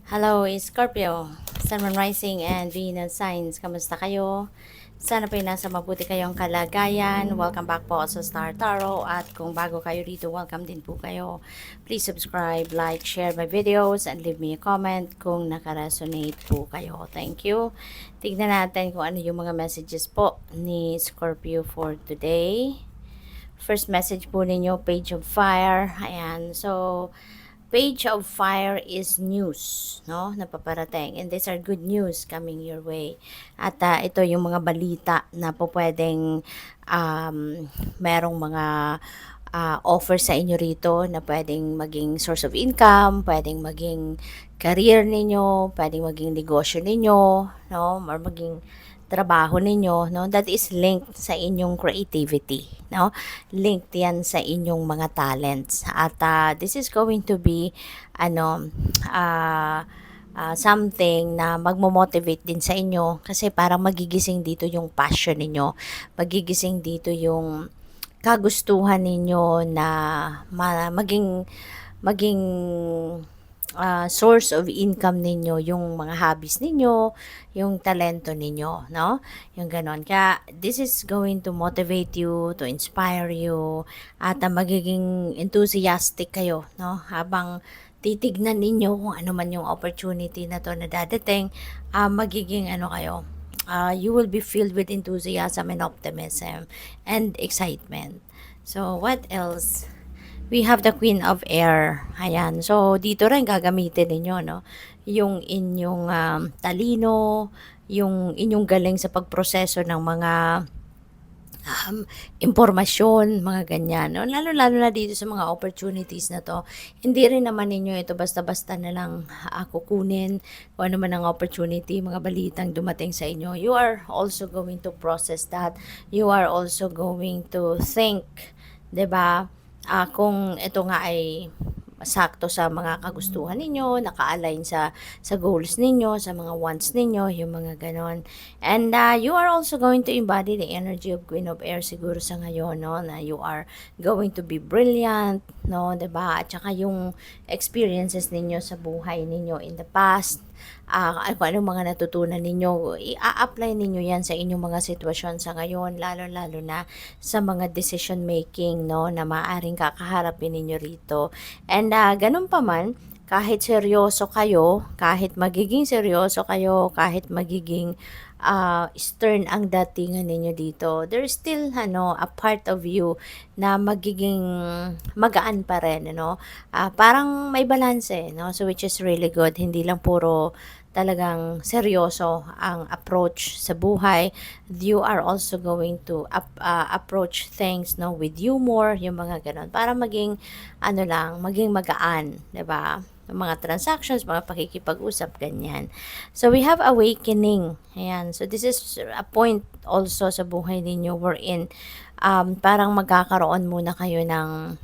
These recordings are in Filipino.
Hello, Scorpio, Sun, Moon, Rising, and Venus signs. Kamusta kayo? Sana po nasa mabuti kayong kalagayan. Welcome back po sa Star Tarot. At kung bago kayo rito, welcome din po kayo. Please subscribe, like, share my videos, and leave me a comment kung nakaresonate po kayo. Thank you. Tignan natin kung ano yung mga messages po ni Scorpio for today. First message po ninyo, Page of Fire. Ayan, so Page of Fire is news, no? Napaparating. And these are good news coming your way. At ito yung mga balita na po pwedeng merong mga offer sa inyo rito na pwedeng maging source of income, pwedeng maging career ninyo, pwedeng maging negosyo ninyo, no? Or maging trabaho ninyo, no? That is linked sa inyong creativity, no? Linked yan sa inyong mga talents. At this is going to be something na magmo-motivate din sa inyo kasi parang magigising dito yung passion ninyo. Magigising dito yung kagustuhan ninyo na maging source of income ninyo, yung mga hobbies ninyo, yung talento ninyo, no? Yung ganon. Kaya, this is going to motivate you, to inspire you, at magiging enthusiastic kayo, no? Habang titignan ninyo kung ano man yung opportunity na to na dadating, magiging kayo, you will be filled with enthusiasm and optimism and excitement. So, what else? We have the Queen of Air. Ayan. So, dito rin gagamitin ninyo, no? Yung inyong talino, yung inyong galing sa pagproseso ng mga impormasyon, mga ganyan. No? Lalo-lalo na dito sa mga opportunities na to. Hindi rin naman ninyo ito basta-basta na lang kukunin kung ano man ang opportunity, mga balitang dumating sa inyo. You are also going to process that. You are also going to think, 'di ba? Kung ito nga ay sakto sa mga kagustuhan ninyo, naka-align sa goals ninyo, sa mga wants ninyo, yung mga ganon. And you are also going to embody the energy of Queen of Air siguro sa ngayon, no? Na you are going to be brilliant, no? 'Di ba? At saka yung experiences ninyo sa buhay ninyo in the past, kung anong mga natutunan ninyo, i-apply ninyo yan sa inyong mga sitwasyon sa ngayon, lalo-lalo na sa mga decision making, no, na maaaring kakaharapin ninyo rito. And ganun pa man, kahit seryoso kayo, kahit magiging seryoso kayo, kahit magiging stern ang datingan ninyo dito, there's still a part of you na magiging magaan pa rin, parang may balanse, no? So which is really good, hindi lang puro talagang seryoso ang approach sa buhay. You are also going to approach things, no, with humor, yung mga ganon, para maging maging magaan, 'di ba? Mga transactions, mga pakikipag-usap, ganyan. So, we have awakening. Ayan. So, this is a point also sa buhay ninyo wherein parang magkakaroon muna kayo ng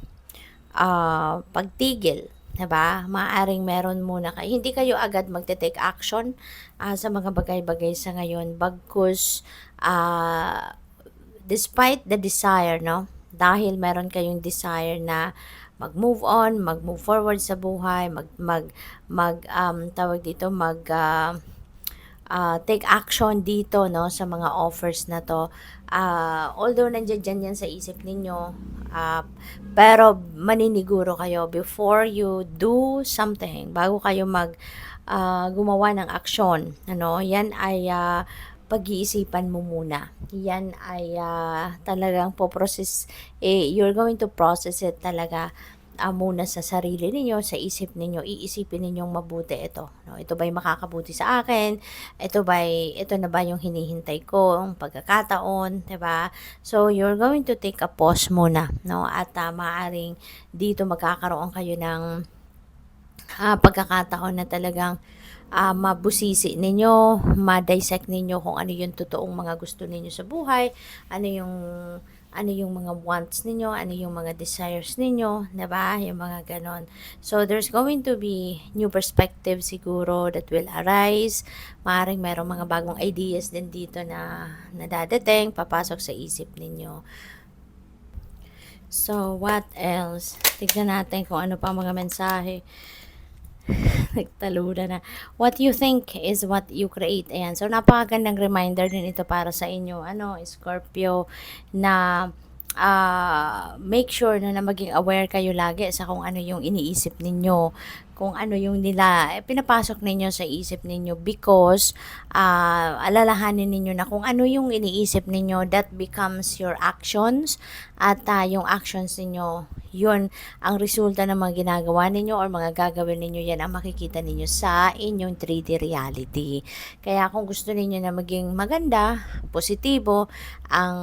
pagtigil. Diba? Maaring meron muna kayo. Hindi kayo agad magte-take action sa mga bagay-bagay sa ngayon. Bagkus, despite the desire, no? Dahil meron kayong desire na mag-move on, mag-move forward sa buhay, tawag dito, take action dito, no, sa mga offers na to. Although nandiyan yan sa isip ninyo, pero maniniguro kayo before you do something, bago kayo gumawa ng aksyon, yan ay pag-iisipan mo muna. Yan ay talagang you're going to process it talaga muna sa sarili ninyo, sa isip ninyo, iisipin ninyong mabuti ito. No? Ito ba'y makakabuti sa akin? Ito na ba yung hinihintay ko, ang pagkakataon, 'di ba? So, you're going to take a pause muna, no? At maaaring dito magkakaroon kayo ng pagkakataon na talagang mabusisi ninyo, ma-dissect ninyo kung ano yung totoong mga gusto ninyo sa buhay, ano yung mga wants ninyo, ano yung mga desires ninyo, 'di ba? Yung mga ganon. So, there's going to be new perspective siguro that will arise. Maaaring merong mga bagong ideas din dito na dadating, papasok sa isip ninyo. So, what else? Tignan natin kung ano pa mga mensahe Nagtalunan na. What you think is what you create. Ayan. So, napakagandang reminder din ito para sa inyo, Scorpio, na make sure na maging aware kayo lagi sa kung ano yung iniisip ninyo, kung ano yung pinapasok ninyo sa isip ninyo, because alalahanin ninyo na kung ano yung iniisip ninyo, that becomes your actions, at yung actions ninyo, yun ang resulta ng mga ginagawa ninyo or mga gagawin ninyo, yan ang makikita ninyo sa inyong 3D reality. Kaya kung gusto ninyo na maging maganda, positibo, ang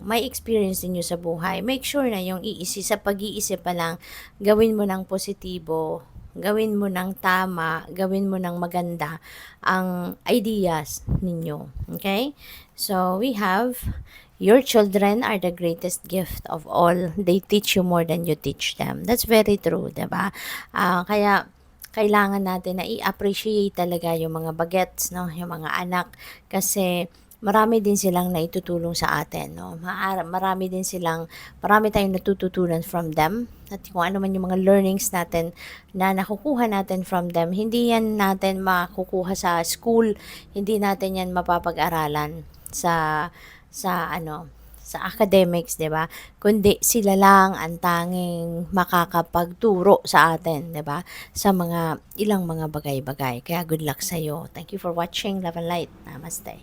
may experience ninyo sa buhay, make sure na yung sa pag-iisip pa lang, gawin mo ng positibo, gawin mo ng tama, gawin mo ng maganda ang ideas ninyo. Okay? So, we have, your children are the greatest gift of all. They teach you more than you teach them. That's very true, diba? Kaya, kailangan natin na i-appreciate talaga yung mga bagets, no? Yung mga anak. Kasi, marami din silang naitutulong sa atin, no? Marami tayong natututunan from them. At kung ano man yung mga learnings natin na nakukuha natin from them, hindi yan natin makukuha sa school, hindi natin yan mapapag-aralan sa academics, 'di ba? Kundi sila lang ang tanging makakapagturo sa atin, 'di ba? Sa ilang mga bagay-bagay. Kaya good luck sa iyo. Thank you for watching. Love and light. Namaste.